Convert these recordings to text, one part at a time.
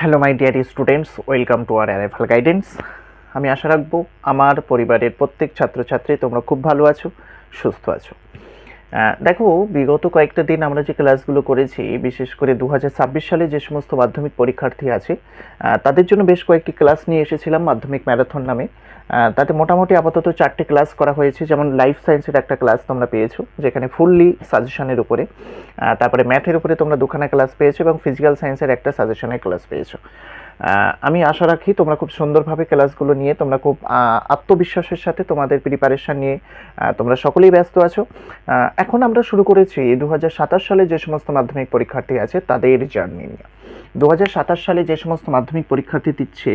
Hello my dear students, welcome to our arrival guidance. আমি আশা রাখবো আমার পরিবারের প্রত্যেক ছাত্রছাত্রী তোমরা খুব ভালো আছো, সুস্থ আছো। দেখো, বিগত কয়েকটা দিন আমরা যে ক্লাসগুলো করেছি, বিশেষ করে 2026 সালে যে সমস্ত মাধ্যমিক পরীক্ষার্থী আছে তাদের জন্য বেশ কয়েকটি ক্লাস নিয়ে এসেছিলাম মাধ্যমিক ম্যারাথন নামে। তাতে মোটামুটি আপাতত 4টে ক্লাস করা হয়েছে। যেমন লাইফ সায়েন্সের একটা ক্লাস তোমরা পেয়েছো, যেখানে ফুললি সাজেশনের উপরে, তারপরে ম্যাথের উপরে তোমরা দুখানা ক্লাস পেয়েছো এবং ফিজিক্যাল সায়েন্সের একটা সাজেশনের ক্লাস পেয়েছো। আমি আশা রাখি তোমরা খুব সুন্দরভাবে ক্লাসগুলো নিয়ে তোমরা খুব আত্মবিশ্বাসের সাথে তোমাদের প্রিপারেশান নিয়ে তোমরা সকলেই ব্যস্ত আছো। এখন আমরা শুরু করেছি 2027 সালে যে সমস্ত মাধ্যমিক পরীক্ষার্থী আছে তাদের জার্নি নিয়ে। 2027 সালে যে সমস্ত মাধ্যমিক পরীক্ষার্থী দিচ্ছে,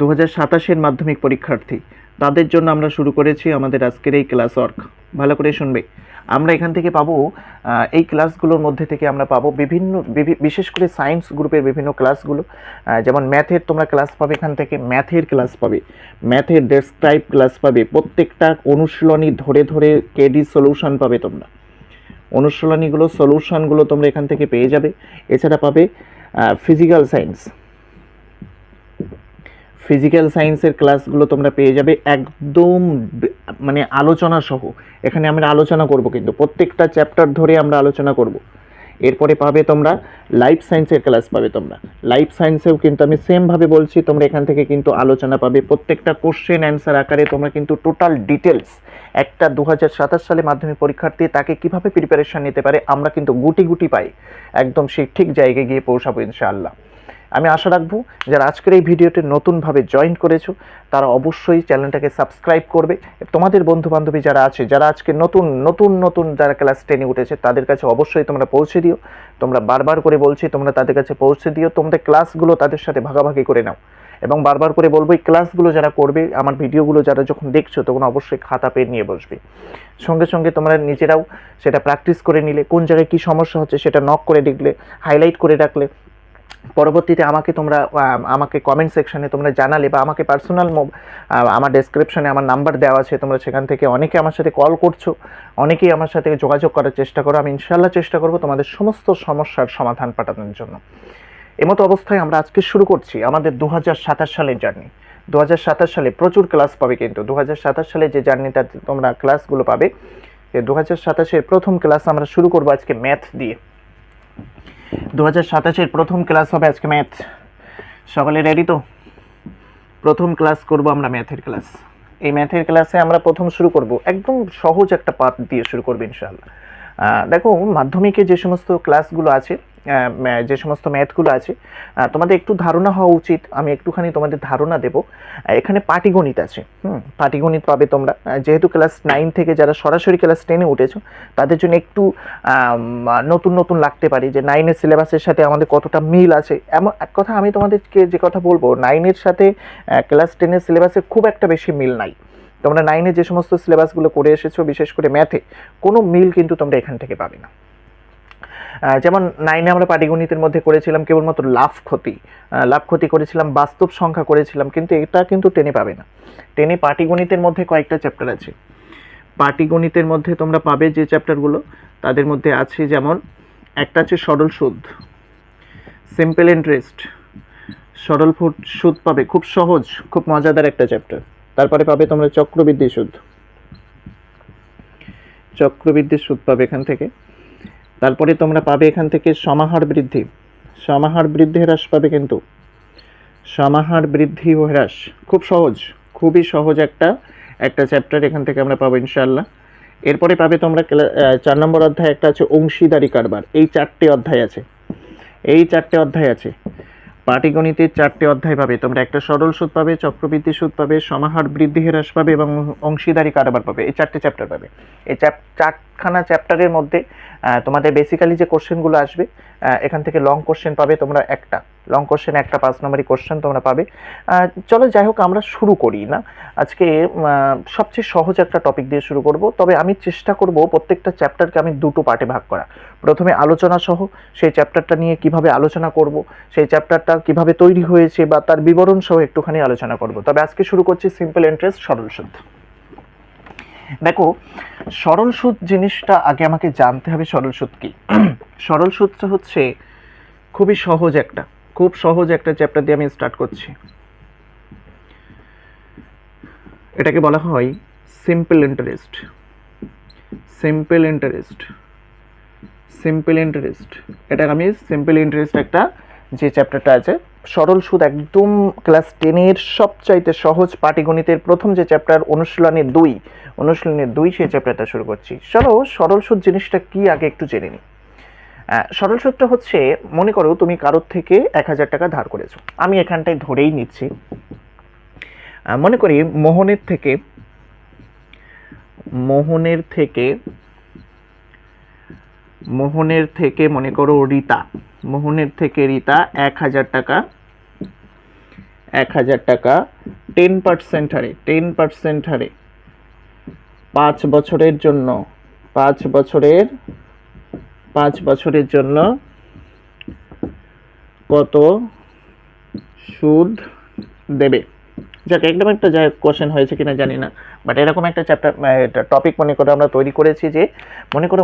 2027-এর মাধ্যমিক পরীক্ষার্থী, তাদের জন্য আমরা শুরু করেছি আমাদের আজকের এই ক্লাস ওয়ার্ক। ভালো করে শুনবে। আমরা এখান থেকে পাবো, এই ক্লাসগুলোর মধ্যে থেকে আমরা পাবো বিশেষ করে সায়েন্স গ্রুপের বিভিন্ন ক্লাসগুলো। যেমন ম্যাথের তোমরা ক্লাস পাবে, এখান থেকে ম্যাথের ক্লাস পাবে, ম্যাথের ডেসক্রাইব ক্লাস পাবে, প্রত্যেকটা অনুশীলনী ধরে ধরে কেডি সলিউশন পাবে তোমরা। অনুশীলনীগুলো সলিউশনগুলো তোমরা এখান থেকে পেয়ে যাবে। এছাড়া পাবে ফিজিক্যাল সায়েন্সের ক্লাসগুলো তোমরা পেয়ে যাবে একদম মানে আলোচনা সহ। এখানে আমরা আলোচনা করব, কিন্তু প্রত্যেকটা চ্যাপ্টার ধরে আমরা আলোচনা করব। এরপরে পাবে তোমরা লাইফ সায়েন্সের ক্লাস পাবে তোমরা। লাইফ সায়েন্সেও কিন্তু আমি সেমভাবে বলছি, তোমরা এখান থেকে কিন্তু আলোচনা পাবে। প্রত্যেকটা কোশ্চেন অ্যান্সার আকারে তোমরা কিন্তু টোটাল ডিটেলস, একটা 2027 সালে মাধ্যমিক পরীক্ষার্থী তাকে কিভাবে প্রিপারেশান নিতে পারে আমরা কিন্তু গুটি গুটি পাই, একদম সেই ঠিক জায়গায় গিয়ে পৌঁছাবো ইনশাআল্লাহ। আমি আশা রাখবো যারা আজকের এই ভিডিওতে নতুনভাবে জয়েন করেছো তারা অবশ্যই চ্যানেলটাকে সাবস্ক্রাইব করবে। তোমাদের বন্ধুবান্ধবী যারা আছে, যারা আজকে নতুন যারা ক্লাস 10-এ উঠেছে, তাদের কাছে অবশ্যই তোমরা পৌঁছে দিও। তোমরা বারবার করে বলছি, তোমরা তাদের কাছে পৌঁছে দিও, তোমাদের ক্লাসগুলো তাদের সাথে ভাগাভাগি করে নাও। এবং বারবার করে বলবো, এই ক্লাসগুলো যারা করবে, আমার ভিডিওগুলো যারা যখন দেখছো তখন অবশ্যই খাতা পেন নিয়ে বসবে। সঙ্গে সঙ্গে তোমরা নিজেরাও সেটা প্র্যাকটিস করে নিলে, কোন জায়গায় কী সমস্যা হচ্ছে সেটা নক করে দেখলে, হাইলাইট করে রাখলে, পরবর্তীতে আমাকে কমেন্ট সেকশানে তোমরা জানালে, বা আমাকে পার্সোনাল আমার ডেসক্রিপশানে আমার নাম্বার দেওয়া আছে, তোমরা সেখান থেকে অনেকে আমার সাথে কল করছো, অনেকেই আমার সাথে যোগাযোগ করার চেষ্টা করো। আমি ইনশাআল্লাহ চেষ্টা করব তোমাদের সমস্ত সমস্যার সমাধান পাঠানোর জন্য। এমতো অবস্থায় আমরা আজকে শুরু করছি আমাদের 2027 সালের জার্নি। 2027 সালে প্রচুর ক্লাস পাবে, কিন্তু 2027 সালে যে জার্নিটা তোমরা ক্লাসগুলো পাবে, 2027-এর প্রথম ক্লাস আমরা শুরু করবো আজকে ম্যাথ দিয়ে। 2027-এর প্রথম ক্লাস হবে আজকে ম্যাথ। সকলে রেডি তো? প্রথম ক্লাস করব আমরা ম্যাথের ক্লাস। এই ম্যাথের ক্লাসে আমরা প্রথম শুরু করব একদম সহজ একটা পাঠ দিয়ে শুরু করব ইনশাআল্লাহ। দেখো, মাধ্যমিকে যে সমস্ত ক্লাসগুলো আছে, যে সমস্ত ম্যাথগুলো আছে, তোমাদের একটু ধারণা হওয়া উচিত। আমি একটুখানি তোমাদের ধারণা দেব। এখানে পাটিগণিত আছে, পাটিগণিত পাবে তোমরা। যেহেতু ক্লাস 9 থেকে যারা সরাসরি ক্লাস 10-এ উঠেছো, তাদের জন্য একটু নতুন লাগতে পারে যে 9-এর সিলেবাসের সাথে আমাদের কতটা মিল আছে। এমন এক কথা আমি তোমাদেরকে যে কথা বলবো, 9-এর সাথে ক্লাস 10-এর সিলেবাসের খুব একটা বেশি মিল নাই। তোমরা 9-এ যে সমস্ত সিলেবাসগুলো করে এসেছো, বিশেষ করে ম্যাথে, কোনো মিল কিন্তু তোমরা এখান থেকে পাবে না। যেমন 9-এ আমরা পাটিগণিতের মধ্যে করেছিলাম কেবলমাত্র লাভ ক্ষতি করেছিলাম, বাস্তব সংখ্যা করেছিলাম, কিন্তু এটা কিন্তু 10-এ পাবে না। 10-এ পাটিগণিতের মধ্যে কয়েকটা চ্যাপ্টার আছে। পাটিগণিতের মধ্যে তোমরা পাবে যে চ্যাপ্টারগুলো, তাদের মধ্যে আছে যেমন একটা আছে সরল সুদ, সিম্পল ইন্টারেস্ট, সরল সুদ পাবে, খুব সহজ, খুব মজাদার একটা চ্যাপ্টার। তারপরে পাবে তোমরা চক্রবৃদ্ধি সুদ পাবে এখান থেকে। তারপরে তোমরা পাবে এখান থেকে সমাহার বৃদ্ধি হ্রাস পাবে, কিন্তু সমাহার বৃদ্ধি ও হ্রাস খুব সহজ, খুবই সহজ একটা চ্যাপ্টার এখান থেকে আমরা পাবো ইনশাআল্লাহ। এরপরে পাবে তোমরা 4 নম্বর অধ্যায় একটা আছে অংশীদারি কারবার। এই 4টে অধ্যায় আছে পাটিগণিতের 4টে অধ্যায় পাবে তোমরা। একটা সরল সুদ পাবে, চক্রবৃদ্ধি সুদ পাবে, সমাহার বৃদ্ধি হ্রাস পাবে এবং অংশীদারি কারবার পাবে। এই 4টে চ্যাপ্টার পাবে। এই 4খানা চ্যাপ্টারের মধ্যে তোমাদের বেসিক্যালি যে কোশ্চেনগুলো আসবে, এখান থেকে লং কোশ্চেন পাবে তোমরা, একটা লং কোশ্চেন, একটা 5 নম্বরই কোশ্চেন তোমরা পাবে। চলো যাই হোক, আমরা শুরু করি না আজকে। সবচেয়ে সহজ একটা টপিক দিয়ে শুরু করব, তবে আমি চেষ্টা করব প্রত্যেকটা চ্যাপ্টারকে আমি দুটো পার্টে ভাগ করা। প্রথমে আলোচনা সহ সেই চ্যাপ্টারটা নিয়ে কিভাবে আলোচনা করব, সেই চ্যাপ্টারটা কিভাবে তৈরি হয়েছে বা তার বিবরণ সহ একটুখানি আলোচনা করব। তবে আজকে শুরু করছি সিম্পল ইন্টারেস্ট, সরল সুদ। দেখো, সরল সুদ জিনিসটা আগে আমাকে জানতে হবে। সরল সুদ কি? সরল সুদটা হচ্ছে খুবই সহজ একটা, খুব সহজ একটা চ্যাপ্টার দিয়ে আমি স্টার্ট করছি। এটাকে বলা হয় simple interest. Simple interest, simple interest, এটা আমি সিম্পল ইন্টারেস্ট একটা যে চ্যাপ্টারটা আছে, সরল সুদ একদম ক্লাস 10-এর সবচাইতে সহজ পাটিগণিতের প্রথম যে চ্যাপ্টার অনুশীলনী 2, অনুশীলনী 2 সেই চ্যাপ্টারটা শুরু করছি। চলো সরল সুদ জিনিসটা কি আগে একটু জেনে নিই। সরল সুদটা হচ্ছে, মনে করো তুমি কারোর থেকে 1000 টাকা ধার করেছো, আমি এখানটায় ধরেই নিচ্ছি, মনে করি মোহনের থেকে মনে করো রিতা, মোহনের থেকে রিতা 1000 টাকা 10% হারে 5 বছরের জন্য 5 বছরের জন্য কত সুদ দেবে। যাক, একদম একটা যা কোশ্চেন হয়েছে কিনা জানি না, বাট এরকম একটা চ্যাপ্টার টপিক মনে করে আমরা তৈরি করেছি যে মনে করো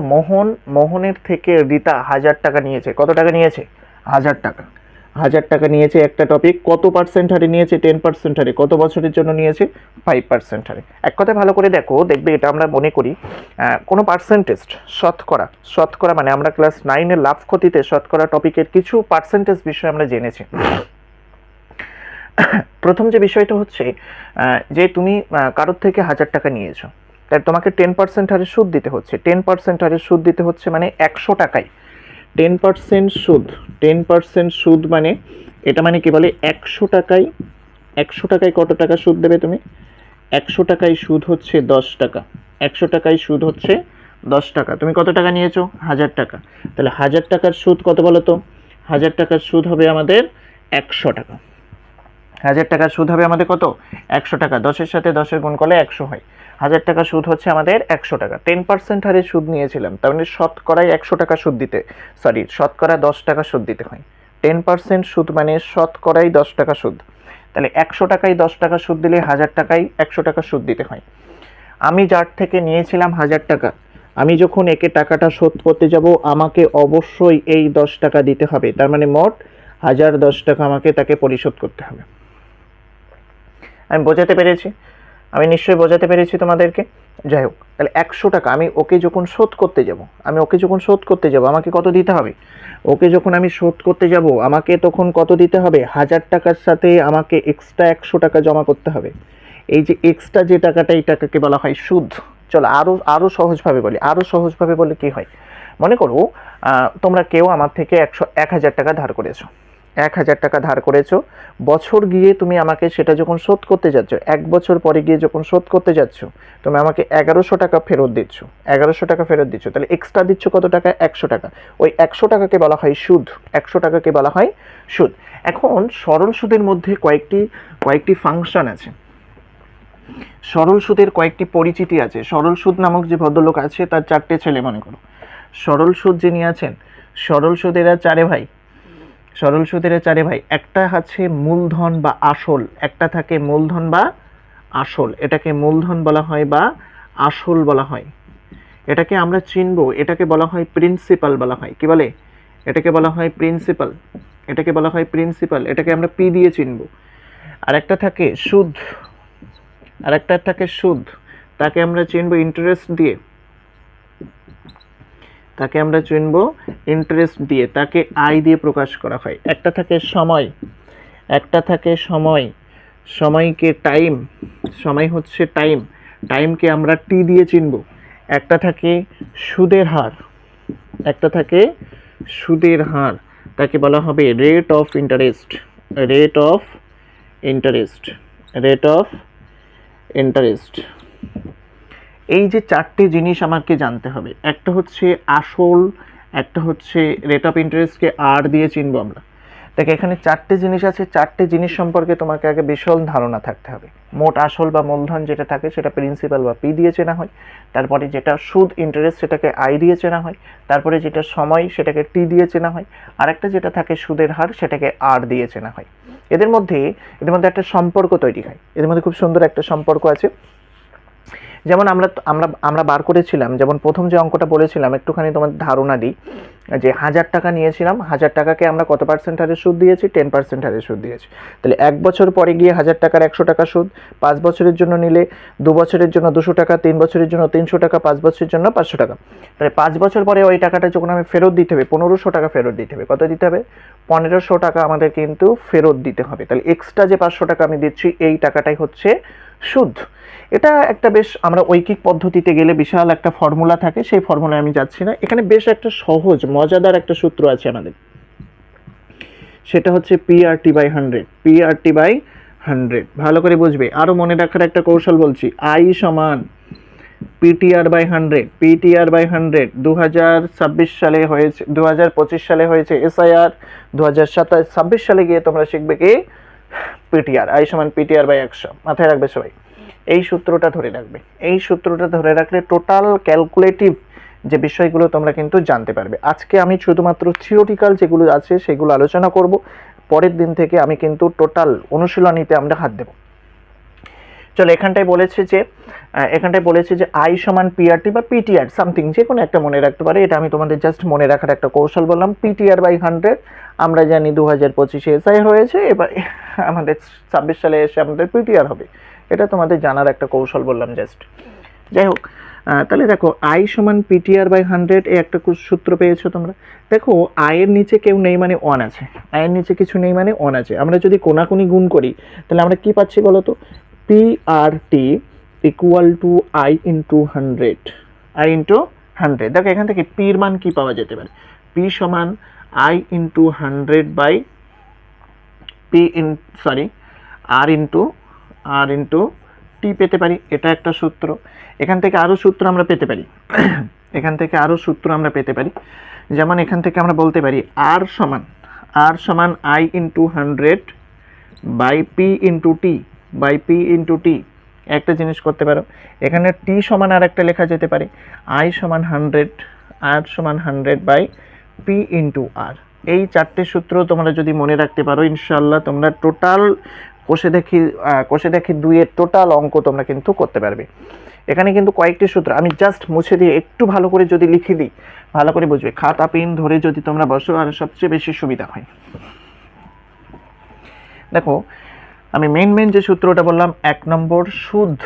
মোহনের থেকে রিতা 1000 টাকা নিয়েছে। কত টাকা নিয়েছে? 1000 টাকা। 1000 টাকা নিয়েছে একটা টপিক। কত পার্সেন্ট হারে নিয়েছে? 10% হারে। কত বছরের জন্য নিয়েছে? 5% হারে। এক কথায় ভালো করে দেখো, দেখবে এটা আমরা মনে করি কোনো পার্সেন্টেজ, শতকরা মানে আমরা ক্লাস 9-এর লাভ ক্ষতিতে শতকরা টপিকের কিছু পার্সেন্টেজ বিষয় আমরা জেনেছি। প্রথম যে বিষয়টা হচ্ছে যে তুমি কারোর থেকে 1000 টাকা নিয়েছো, তাই তোমাকে 10% হারে সুদ দিতে হচ্ছে। 10% হারে সুদ দিতে হচ্ছে মানে 100 টাকায় 10% সুদ। 10% সুদ মানে এটা মানে কি বলে, 100 টাকায় কত টাকা সুদ দেবে তুমি? 100 টাকায় সুদ হচ্ছে 10 টাকা। 100 টাকায় সুদ হচ্ছে 10 টাকা। তুমি কত টাকা নিয়েছো? 1000 টাকা। তাহলে 1000 টাকার সুদ কত বলো তো? 1000 টাকার সুদ হবে আমাদের 100 টাকা। 1000 টাকার সুদ হবে আমাদের কত? 100 টাকা। 10-এর সাথে 10-এর গুণ করলে 100 হয়। 1000 টাকা সুদ হচ্ছে আমাদের 100 টাকা। 10% হারে সুদ নিয়েছিলাম, তার মানে শতকরায় 100 টাকা সুদ দিতে, শতকরা 10 টাকা সুদ দিতে হয়। 10% সুদ মানে শতকরাই 10 টাকা সুদ। তাহলে 100 টাকায় 10 টাকা সুদ দিলে 1000 টাকায় 100 টাকা সুদ দিতে হয়। আমি যার থেকে নিয়েছিলাম 1000 টাকা, আমি যখন একে টাকাটা শোধ করতে যাব, আমাকে অবশ্যই এই 10 টাকা দিতে হবে। তার মানে মোট 1010 টাকা আমাকে তাকে পরিশোধ করতে হবে। আমি বোঝাতে পেরেছি? আমি নিশ্চয়ই বোঝাতে পেরেছি তোমাদেরকে। যাই হোক, তাহলে 100 টাকা আমি ওকে যখন শোধ করতে যাব, আমাকে কত দিতে হবে? ওকে যখন আমি শোধ করতে যাব, আমাকে তখন কত দিতে হবে? 1000 টাকার সাথে আমাকে এক্সট্রা 100 টাকা জমা করতে হবে। এই যে এক্সট্রা যে টাকাটা, এই টাকাকে বলা হয় সুদ। চলো আরও সহজভাবে বলি কি হয়। মনে করো তোমরা কেউ আমার থেকে 1000 টাকা ধার করেছো। 1000 টাকা ধার করেছো, বছর গিয়ে তুমি আমাকে সেটা যখন শোধ করতে যাচ্ছ, 1 বছর পরে গিয়ে যখন শোধ করতে যাচ্ছ, তুমি আমাকে 1100 টাকা ফেরত দিচ্ছ। 1100 টাকা ফেরত দিচ্ছ, তাহলে এক্সট্রা দিচ্ছ কত টাকা? 100 টাকা। ওই 100 টাকাকে বলা হয় সুদ। 100 টাকাকে বলা হয় সুদ। এখন সরল সুদের মধ্যে কয়েকটি ফাংশন আছে, সরল সুদের কয়েকটি পরিচিতি আছে। সরল সুদ নামক যে ভদ্রলোক আছে, তার 4টে ছেলে। মনে করো সরল সুদ যিনি আছেন, সরল সুদেরা 4 ভাই। সরল সুদের 4 ভাই। একটা আছে মূলধন বা আসল, একটা থাকে মূলধন বা আসল। এটাকে মূলধন বলা হয় বা আসল বলা হয়। এটাকে আমরা চিনব, এটাকে বলা হয় প্রিন্সিপাল বলা হয়। কি বলে? এটাকে বলা হয় প্রিন্সিপাল। এটাকে আমরা পি দিয়ে চিনব। আর একটা থাকে সুদ, তাকে আমরা চিনব ইন্টারেস্ট দিয়ে। তাকে আই দিয়ে প্রকাশ করা হয়। একটা থাকে সময়, সময়কে টাইম, সময় হচ্ছে টাইম, টাইমকে আমরা টি দিয়ে চিনব। একটা থাকে সুদের হার, তাকে বলা হবে রেট অফ ইন্টারেস্ট। এই যে 4টে জিনিস আমাকে জানতে হবে। একটা হচ্ছে আসল, একটা হচ্ছে রেট অফ ইন্টারেস্টকে আর দিয়ে চিনব আমরা। দেখো এখানে 4টে জিনিস আছে। 4টে জিনিস সম্পর্কে তোমাকে আগে বিশাল ধারণা থাকতে হবে। মোট আসল বা মূলধন যেটা থাকে, সেটা প্রিন্সিপাল বা পি দিয়ে চেনা হয়। তারপরে যেটা সুদ ইন্টারেস্ট, সেটাকে আই দিয়ে চেনা হয়। তারপরে যেটা সময়, সেটাকে টি দিয়ে চেনা হয়। আর একটা যেটা থাকে সুদের হার, সেটাকে আর দিয়ে চেনা হয়। এদের মধ্যে একটা সম্পর্ক তৈরি হয়। এদের মধ্যে খুব সুন্দর একটা সম্পর্ক আছে। যেমন আমরা আমরা আমরা বার করেছিলাম, যেমন প্রথম যে অঙ্কটা বলেছিলাম, একটুখানি তোমাদের ধারণা দিই, যে 1000 টাকা নিয়েছিলাম, 1000 টাকাকে আমরা কত পার্সেন্ট হারে সুদ দিয়েছি? 10% হারে সুদ দিয়েছি। তাহলে 1 বছর পরে গিয়ে 1000 টাকার 100 টাকা সুদ, 5 বছরের জন্য নিলে 2 বছরের জন্য 200 টাকা, 3 বছরের জন্য 300 টাকা, 5 বছরের জন্য 500 টাকা। তাহলে 5 বছর পরে ওই টাকাটা যখন আমি ফেরত দিতে হবে, 1500 টাকা ফেরত দিতে হবে। কত দিতে হবে? 1500 টাকা আমাদের কিন্তু ফেরত দিতে হবে। তাহলে এক্সট্রা যে 500 টাকা আমি দিচ্ছি, এই টাকাটাই হচ্ছে সুদ। এটা একটা বেশ, আমরা ঐকিক পদ্ধতিতে গেলে বিশাল একটা ফর্মুলা থাকে, সেই ফর্মুলায় আমি যাচ্ছি না। এখানে বেশ একটা সহজ মজাদার একটা সূত্র আছে আমাদের, সেটা হচ্ছে PRT বাই 100। PRT বাই 100 ভালো করে বুঝবে। আরও মনে রাখার একটা কৌশল বলছি, I সমান PTR বাই 100। PTR বাই 100 2026 সালে হয়েছে, 2025 সালে হয়েছে SIR, 2026 সালে গিয়ে তোমরা শিখবে কি? PTR। I সমান PTR বাই 100 মাথায় রাখবে সবাই। এই সূত্রটা ধরে রাখবে। এই সূত্রটা ধরে রাখলে টোটাল ক্যালকুলেটিভ যে বিষয়গুলো তোমরা কিন্তু জানতে পারবে। আজকে আমি শুধুমাত্র থিওরিটিক্যাল যেগুলো আছে সেগুলো আলোচনা করব। পরের দিন থেকে আমি কিন্তু টোটাল অনুশীলনীতে আমরা হাত দেব। চলো, এখানটায় বলেছে যে I সমান PRT বা PTR সামথিং, যে কোনো একটা মনে রাখতে পারে। এটা আমি তোমাদের জাস্ট মনে রাখার একটা কৌশল বললাম। PTR বাই 100 আমরা জানি 2025-এ SI হয়েছে, এবার আমাদের 26 সালে এসে আমাদের PTR হবে। এটা তোমাদের জানার একটা কৌশল বললাম জাস্ট। যাই হোক, তাহলে দেখো I সমান PTR বাই 100 এই একটা সূত্র পেয়েছো তোমরা। দেখো I এর নিচে কেউ নেই মানে 1 আছে, I এর নিচে কিছু নেই মানে 1 আছে। আমরা যদি কোনাকুনি গুণ করি তাহলে আমরা কি পাচ্ছি বলো তো? PRT equal to I into 100। I into 100। দেখো এখান থেকে P এর মান কি পাওয়া যেতে পারে? P সমান I into 100 by R into T পেতে পারি। এটা একটা সূত্র। এখান থেকে আরও সূত্র আমরা পেতে পারি। যেমন এখান থেকে আমরা বলতে পারি R সমান I into 100 by P into T। একটা জিনিস করতে পারো, এখানে T সমান আর একটা লেখা যেতে পারে I সমান 100 বাই P ইন্টু R। এই চারটে সূত্র তোমরা যদি মনে রাখতে পারো, ইনশাল্লাহ তোমরা টোটাল কোষে দেখি 2-এর টোটাল অঙ্ক তোমরা কিন্তু করতে পারবে। এখানে কিন্তু কয়েকটি সূত্র আমি জাস্ট মুছে দিয়ে একটু ভালো করে যদি লিখে দিই, ভালো করে বুঝবে। খাতা পেন ধরে যদি তোমরা বসো, আর সবচেয়ে বেশি সুবিধা হয়। দেখো আমি মেন যে সূত্রটা বললাম, 1 নম্বর সুদ।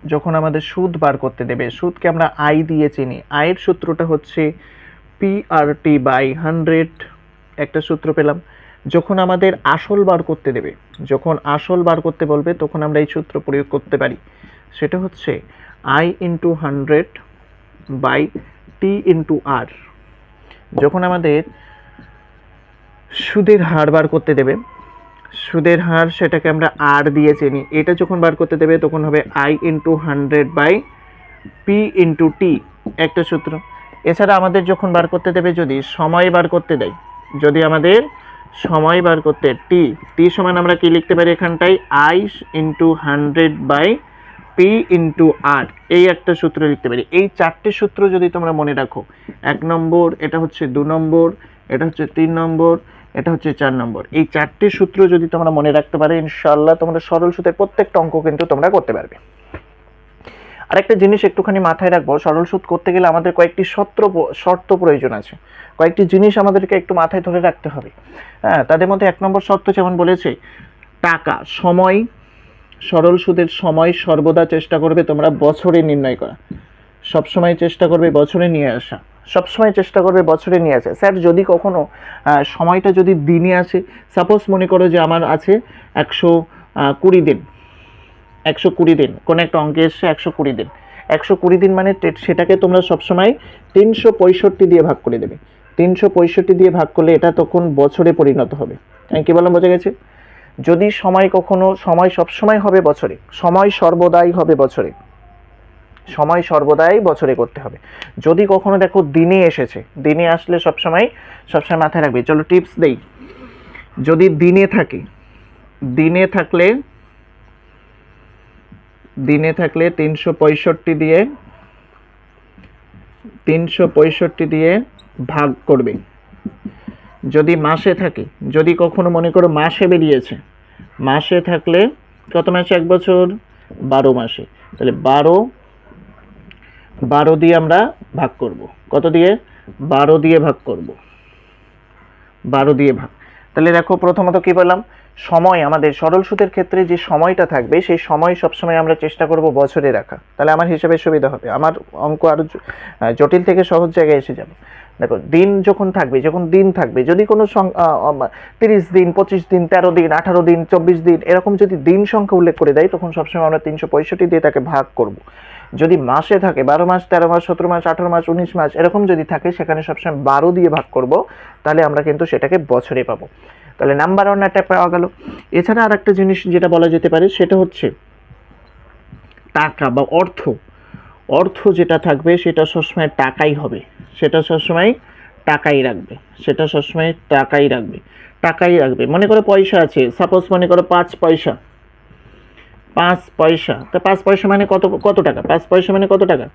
যখন আমাদের সুদ বার করতে দেবে, সুদকে আমরা I দিয়ে চিনি। I এর সূত্রটা হচ্ছে PRT বাই 100। একটা সূত্র পেলাম। যখন আমাদের আসল বার করতে দেবে, যখন আসল বার করতে বলবে, তখন আমরা এই সূত্র প্রয়োগ করতে পারি। সেটা হচ্ছে I into 100 by T into R। যখন আমাদের সুদের হার বার করতে দেবে, সুদের হার সেটাকে আমরা R দিয়ে চিনি। এটা যখন বার করতে দেবে তখন হবে I into 100 by P into T। একটা সূত্র। এছাড়া আমাদের যখন বার করতে দেবে, যদি সময় বার করতে দেয়, যদি আমাদের সময় বার করতে T সমান আমরা কি লিখতে পারি এখানটায়? I into 100 by P into R। এই একটা সূত্র লিখতে পারি। এই চারটে সূত্র যদি তোমরা মনে রাখো, 1 নম্বর, এটা হচ্ছে 2 নম্বর, এটা হচ্ছে 3 নম্বর, এটা হচ্ছে 4 নম্বর, এই চারটে সূত্র যদি তোমরা মনে রাখতে পারো, ইনশাআল্লাহ তোমরা সরল সুদের প্রত্যেকটা অঙ্ক কিন্তু তোমরা করতে পারবে। আরেকটা জিনিস একটুখানি মাথায় রাখবো, সরল সুদ করতে গেলে আমাদের কয়েকটি শর্ত প্রয়োজন আছে। কয়েকটি জিনিস আমাদেরকে একটু মাথায় ধরে রাখতে হবে। হ্যাঁ, তাদের মধ্যে 1 নম্বর শর্ত যেমন বলেছে, টাকা, সময়, সরল সুদের সময় সর্বদা চেষ্টা করবে তোমরা বছরে নির্ণয় করা। সবসময় চেষ্টা করবে বছরে নিয়ে আসা। স্যার যদি কখনো সময়টা যদি দিনে আসে, সাপোজ মনে করো যে আমার আছে 120 দিন, 120 দিন, কোনো একটা অঙ্কে এসছে 120 দিন। 120 দিন মানে সেটাকে তোমরা সবসময় 365 দিয়ে ভাগ করে দেবে। 365 দিয়ে ভাগ করলে এটা তখন বছরে পরিণত হবে। আমি কি বললাম, বোঝা গেছে? যদি সময় সবসময় হবে বছরে, সময় সর্বদাই হবে বছরে, সময় সর্বদাই বছরে করতে হবে। যদি কখনো দেখো দিনে এসেছে, দিনে আসলে সবসময় মাথায় রাখবে। চলো টিপস দেই। যদি দিনে থাকে, দিনে থাকলে 365 দিয়ে ভাগ করবে। যদি মাসে থাকে, যদি কখনো মনে করো মাসে বেরিয়েছে, মাসে থাকলে কত মাসে? 1 বছর 12 মাসে, তাহলে 12 12 দিয়ে আমরা ভাগ করব। কত দিয়ে? 12 দিয়ে ভাগ করব, 12 দিয়ে ভাগ। তাহলে দেখো প্রথমত কি বললাম, সময়, আমাদের সরল সুদের ক্ষেত্রে যে সময়টা থাকবে সেই সময় সবসময় আমরা চেষ্টা করব বছরে রাখা, তাহলে আমার হিসাবে সুবিধা হবে, আমার অঙ্ক আরও জটিল থেকে সহজ জায়গায় এসে যাবে। দেখো দিন যখন থাকবে, যদি কোনো 30 দিন, 25 দিন, 13 দিন, 18 দিন, 24 দিন এরকম যদি দিন সংখ্যা উল্লেখ করে দেয়, তখন সবসময় আমরা 365 দিয়ে তাকে ভাগ করব। যদি মাসে থাকে 12 মাস, 13 মাস, 17 মাস, 18 মাস, 19 মাস এরকম যদি থাকে, সেখানে সবসময় 12 দিয়ে ভাগ করব, তাহলে আমরা কিন্তু সেটাকে বছরে পাবো। তাহলে নাম্বার 1 একটা পাওয়া গেল। এছাড়া আর একটা জিনিস যেটা বলা যেতে পারে সেটা হচ্ছে টাকা বা অর্থ। অর্থ যেটা থাকবে সেটা সবসময় টাকাই হবে, সেটা সবসময় টাকাই রাখবে, সেটা সবসময় টাকাই রাখবে। মনে করো পয়সা আছে, সাপোজ মনে করো 5 পয়সা, 5 পয়সা, তা 5 পয়সা মানে কত টাকা? 5 পয়সা মানে কত টাকা?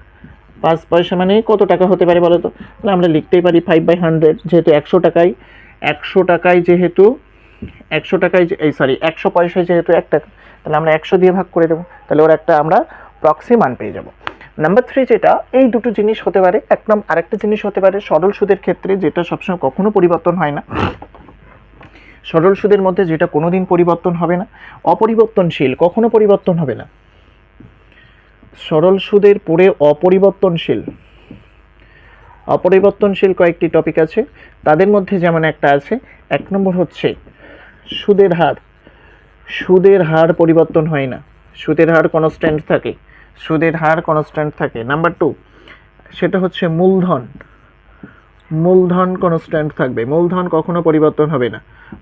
5 পয়সা মানে কত টাকা হতে পারে বলো তো? তাহলে আমরা লিখতেই পারি 5/100, যেহেতু 100 টাকায়, 100 টাকায় যেহেতু 100 টাকায়, এই সরি 100 পয়সায় যেহেতু 1 টাকা, তাহলে আমরা 100 দিয়ে ভাগ করে দেবো, তাহলে ওর একটা আমরা প্রক্সি মান পেয়ে যাব। নাম্বার 3 যেটা, এই দুটো জিনিস হতে পারে। আরেকটা জিনিস হতে পারে সরল সুদের ক্ষেত্রে, যেটা সবসময় কখনো পরিবর্তন হয় না, সরল সুদের মধ্যে যেটা কোনোদিন পরিবর্তন হবে না, অপরিবর্তনশীল, কখনো পরিবর্তন হবে না। সরল সুদের পরে অপরিবর্তনশীল কয়েকটি টপিক আছে, তাদের মধ্যে যেমন একটা আছে, 1 নম্বর হচ্ছে সুদের হার। সুদের হার পরিবর্তন হয় না, সুদের হার কনস্ট্যান্ট থাকে। নাম্বার 2 সেটা হচ্ছে মূলধন কনস্ট্যান্ট থাকবে, মূলধন কখনো পরিবর্তন হবে না,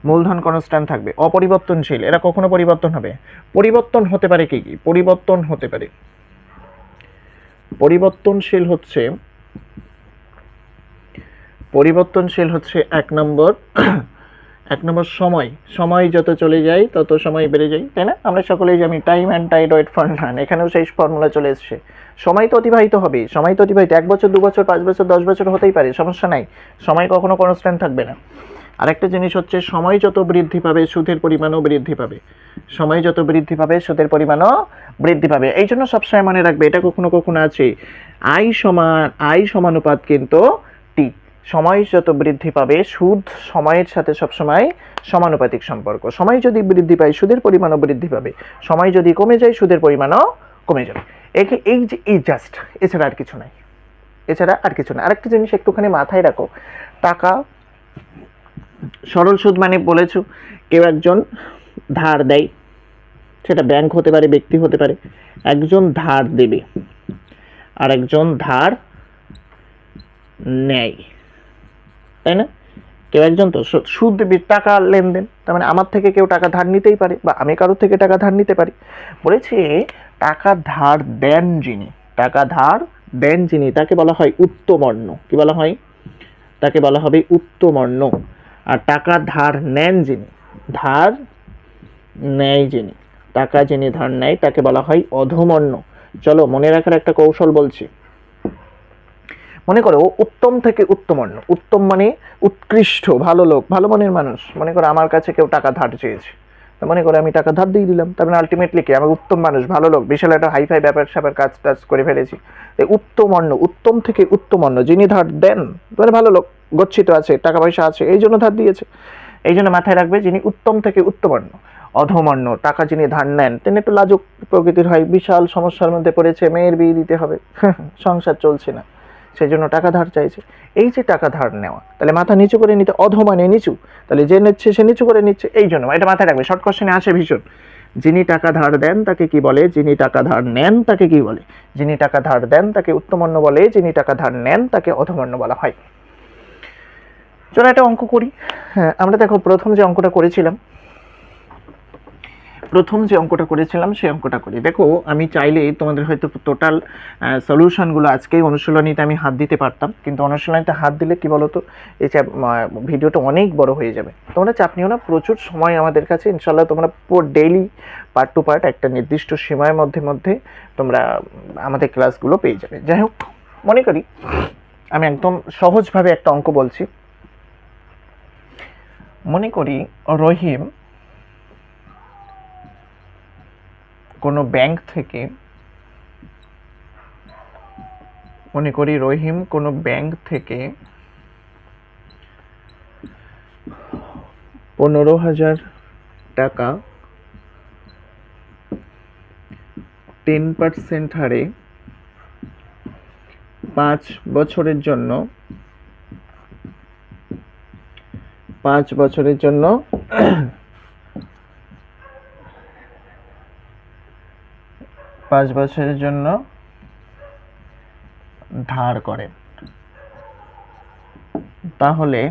মূলধন কনস্ট্যান্ট থাকবে। অপরিবর্তনশীল, এরা কখনো পরিবর্তন হবে। পরিবর্তন হতে পারে কি? পরিবর্তনশীল হচ্ছে 1 নম্বর সময় যত চলে যায় তত সময় বেড়ে যায়, তাই না? আমরা সকলেই জানি time and tide wait for none, এখানেও সেই ফর্মুলা চলে এসছে। সময় তো অতিবাহিত হবে, 1 বছর, 2 বছর, 5 বছর, 10 বছর হতেই পারে, সমস্যা নাই, সময় কখনো কনস্ট্যান্ট থাকবে না। আরেকটা জিনিস হচ্ছে সময় যত বৃদ্ধি পাবে সুদের পরিমাণও বৃদ্ধি পাবে, সময় যত বৃদ্ধি পাবে সুদের পরিমাণও বৃদ্ধি পাবে। এই জন্য সবসময় মনে রাখবে, এটা কখনো আছে আই সমানুপাত কিন্তু টি। সময় যত বৃদ্ধি পাবে সুদ সময়ের সাথে সবসময় সমানুপাতিক সম্পর্ক। সময় যদি বৃদ্ধি পায় সুদের পরিমাণও বৃদ্ধি পাবে, সময় যদি কমে যায় সুদের পরিমাণও কমে যাবে। এই জাস্ট, এছাড়া আর কিছু নাই। আরেকটা জিনিস একটুখানি মাথায় রাখো, টাকা সরল সুদ মানে বলেছো, কেউ একজন ধার দেয়, সেটা ব্যাংক হতে পারে, ব্যক্তি হতে পারে। একজন ধার দেবে আর একজন ধার নেয়, তাই না? কেউ একজন তো সুদ দেবে, টাকা লেনদেন, তার মানে আমার থেকে কেউ টাকা ধার নিতেই পারে, বা আমি কারোর থেকে টাকা ধার নিতে পারি। বলেছে টাকা ধার দেন যিনি তাকে বলা হয় উত্তমর্ণ। কি বলা হয়? তাকে বলা হবে উত্তমর্ণ। আর টাকা ধার নেন যিনি, টাকা যিনি ধার নেয় তাকে বলা হয় অধমর্ণ। চলো মনে রাখার একটা কৌশল বলছি। মনে করো উত্তম থেকে উত্তমর্ণ, উত্তম মানে উৎকৃষ্ট, ভালো লোক, ভালো মনের মানুষ। মনে করো আমার কাছে কেউ টাকা ধার চেয়েছে, মনে করো আমি টাকা ধার দিয়ে দিলাম, তার মানে আলটিমেটলি কি আমি উত্তম মানুষ, ভালো লোক, বিশাল একটা হাইফাই ব্যাপার স্যাপার কাজ করে ফেলেছি। উত্তমর্ণ, উত্তম থেকে উত্তমর্ণ, যিনি ধার দেন মানে ভালো লোক, গচ্ছিত আছে, টাকা পয়সা আছে, এই জন্য ধার দিয়েছে। এই জন্য মাথায় রাখবে, যিনি উত্তম থেকে উত্তমর্ণ। অধমর্ণ, টাকা যিনি ধার নেন তিনি একটু লাজুক প্রকৃতির হয়, বিশাল সমস্যার মধ্যে পড়েছে, মেয়ের বিয়ে দিতে হবে, সংসার চলছে না, সেই জন্য টাকা ধার চাইছে। এই যে টাকা ধার নেওয়া, তাহলে মাথা নিচু করে নিতে, অধ মানে নিচু, তাহলে যে নিচ্ছে সে নিচু করে নিচ্ছে, এই জন্য এটা মাথায় রাখবে। শর্ট কোশ্চেনে আসে ভীষণ, যিনি টাকা ধার দেন তাকে কি বলে, যিনি টাকা ধার নেন তাকে কি বলে? যিনি টাকা ধার দেন তাকে উত্তমর্ণ বলে, যিনি টাকা ধার নেন তাকে অধমর্ণ বলা হয়। চলো একটা অঙ্ক করি। হ্যাঁ, আমরা দেখো প্রথম যে অঙ্কটা করেছিলাম সেই অঙ্কটা করি। দেখো আমি চাইলে তোমাদের হয়তো টোটাল সলিউশনগুলো আজকেই অনুশীলনীতে আমি হাত দিতে পারতাম, কিন্তু অনুশীলনীতে হাত দিলে কি বলতো, এই ভিডিওটা অনেক বড় হয়ে যাবে। তোমরা চাপ নিও না, প্রচুর সময় আমাদের কাছে, ইনশাল্লাহ তোমরা ডেইলি পার্ট টু পার্ট একটা নির্দিষ্ট সময়ের মধ্যে তোমরা আমাদের ক্লাসগুলো পেয়ে যাবে। যাই হোক, মনে করি আমি একদম সহজভাবে একটা অঙ্ক বলছি। মনে করি রহিম কোনো ব্যাংক থেকে মনে করি রহিম কোনো ব্যাংক থেকে 15,000 টাকা 10% হারে 5 বছরের জন্য 5 বছরের জন্য ধার করেন, তাহলে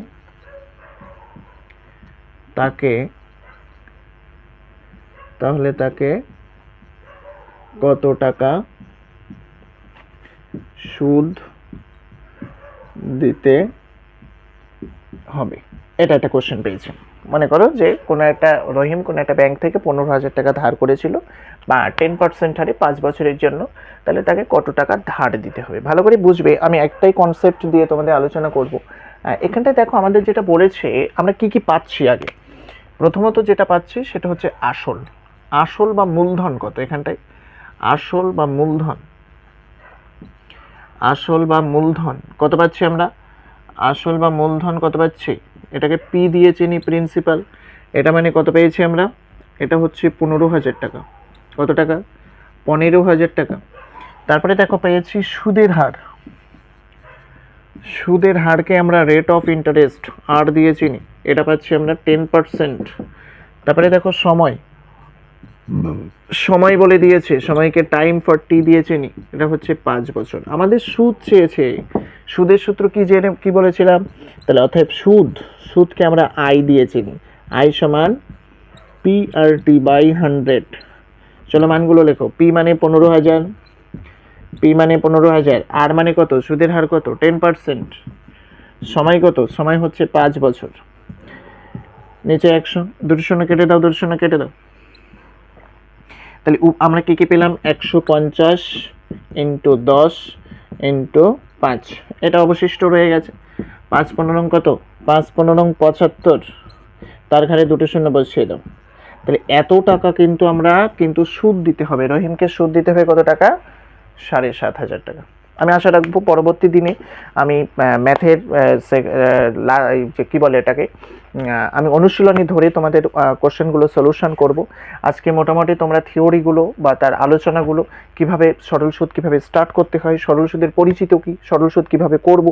তাকে কত টাকা সুদ দিতে হবে? এটা একটা কোশ্চেন পেয়েছি। মনে করো যে রহিম কোনো একটা ব্যাংক থেকে 15,000 টাকা ধার করেছিল বা 10% হারে 5 বছরের জন্য, তাহলে তাকে কত টাকা ধার দিতে হবে। ভালো করে বুঝবে, আমি একটাই কনসেপ্ট দিয়ে তোমাদের আলোচনা করব। এখানটায় দেখো আমাদের যেটা বলেছে, আমরা কি কি পাচ্ছি। আগে প্রথমত যেটা পাচ্ছি সেটা হচ্ছে আসল বা মূলধন কত। এখানটায় আসল বা মূলধন কত পাচ্ছি আমরা? আসল বা মূলধন কত পাচ্ছি? এটাকে পি দিয়ে চিনি, প্রিন্সিপাল। এটা মানে কত পেয়েছি আমরা? এটা হচ্ছে 15,000 টাকা। কত টাকা? 15,000 টাকা। তারপরে দেখো পেয়েছি সুদের হারকে আমরা রেট অফ ইন্টারেস্ট আর দিয়ে চিনি, এটা পাচ্ছি আমরা 10%। তারপরে দেখো সময় বলে দিয়েছে, সময়কে টাইম ফর টি দিয়ে চিনি, এটা হচ্ছে 5 বছর। আমাদের সুদ চেয়েছে, সুদের সূত্র কি বলেছিলাম? তাহলে অতএব সুদকে আমরা আই দিয়ে চিনি, আই সমান পি আর টি বাই 100। চলো মানগুলো লেখো। পি মানে 15,000, আর মানে কত? সুদের হার কত? 10%। সময় কত? সময় হচ্ছে 5 বছর। নিচে 100, 200 কেটে দাও। তাহলে আমরা কি পেলাম? 150 ইন্টু 10 ইন্টু 5, এটা অবশিষ্ট রয়ে গেছে। 5×15 কত? 5×15 75, তার ঘরে 2 শূন্য বসিয়ে দাও। তাহলে এত টাকা কিন্তু আমরা সুদ দিতে হবে, রহিমকে সুদ দিতে হবে কত টাকা? 7,500 টাকা। আমি আশা রাখবো পরবর্তী দিনে আমি ম্যাথের কি বলে এটাকে, আমি অনুশীলনী ধরে তোমাদের কোশ্চেনগুলো সলিউশন করব। আজকে মোটামুটি তোমরা থিওরিগুলো বা তার আলোচনাগুলো, কিভাবে সরল সুদ কিভাবে স্টার্ট করতে হয়, সরল সুদের পরিচিত কি, সরল সুদ কিভাবে করব,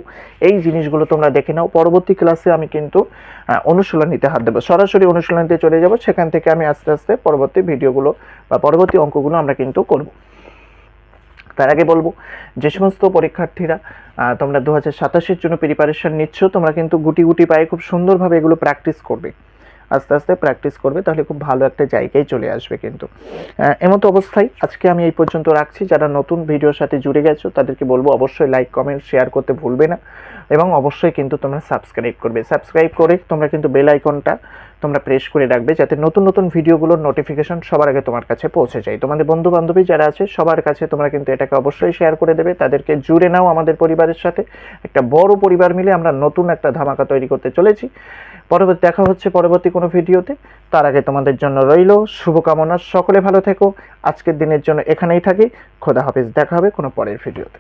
এই জিনিসগুলো তোমরা দেখে নাও। পরবর্তী ক্লাসে আমি কিন্তু অনুশীলনীতে হাত দেবো, সরাসরি অনুশীলনীতে চলে যাব। সেখান থেকে আমি আস্তে আস্তে পরবর্তী ভিডিওগুলো বা পরবর্তী অঙ্কগুলো আমরা কিন্তু করব। তার আগে বলবো, যে সমস্ত পরীক্ষার্থীরা তোমরা 2027-এর জন্য প্রিপারেশন নিচ্ছ, তোমরা কিন্তু গুটি পায়ে খুব সুন্দরভাবে এগুলো প্র্যাকটিস করবে, আস্তে আস্তে প্র্যাকটিস করবে, তাহলে খুব ভালো একটা জায়গায় চলে আসবে। কিন্তু এমতো অবস্থায় আজকে আমি এই পর্যন্ত রাখছি। যারা নতুন ভিডিওর সাথে জুড়ে গেছো তাদেরকে বলবো অবশ্যই লাইক, কমেন্ট, শেয়ার করতে ভুলবে না, এবং অবশ্যই কিন্তু তোমরা সাবস্ক্রাইব করবে। সাবস্ক্রাইব করে তোমরা কিন্তু বেল আইকনটা তোমরা প্রেস করে রাখবে, যাতে নতুন নতুন ভিডিওগুলোর নোটিফিকেশন সবার আগে তোমার কাছে পৌঁছে যায়। তোমাদের বন্ধু বান্ধবী যারা আছে সবার কাছে তোমরা কিন্তু এটাকে অবশ্যই শেয়ার করে দেবে, তাদেরকে জুড়ে নাও আমাদের পরিবারের সাথে। একটা বড় পরিবার মিলে আমরা নতুন একটা ধামাকা তৈরি করতে চলেছি। দেখা হচ্ছে পরবর্তী কোনো ভিডিওতে। তার আগে তোমাদের জন্য রইল শুভকামনা, সকলে ভালো থেকো। আজকের দিনের জন্য এখানেই থাকি, খোদা হাফেজ, দেখা হবে কোনো পরের ভিডিওতে।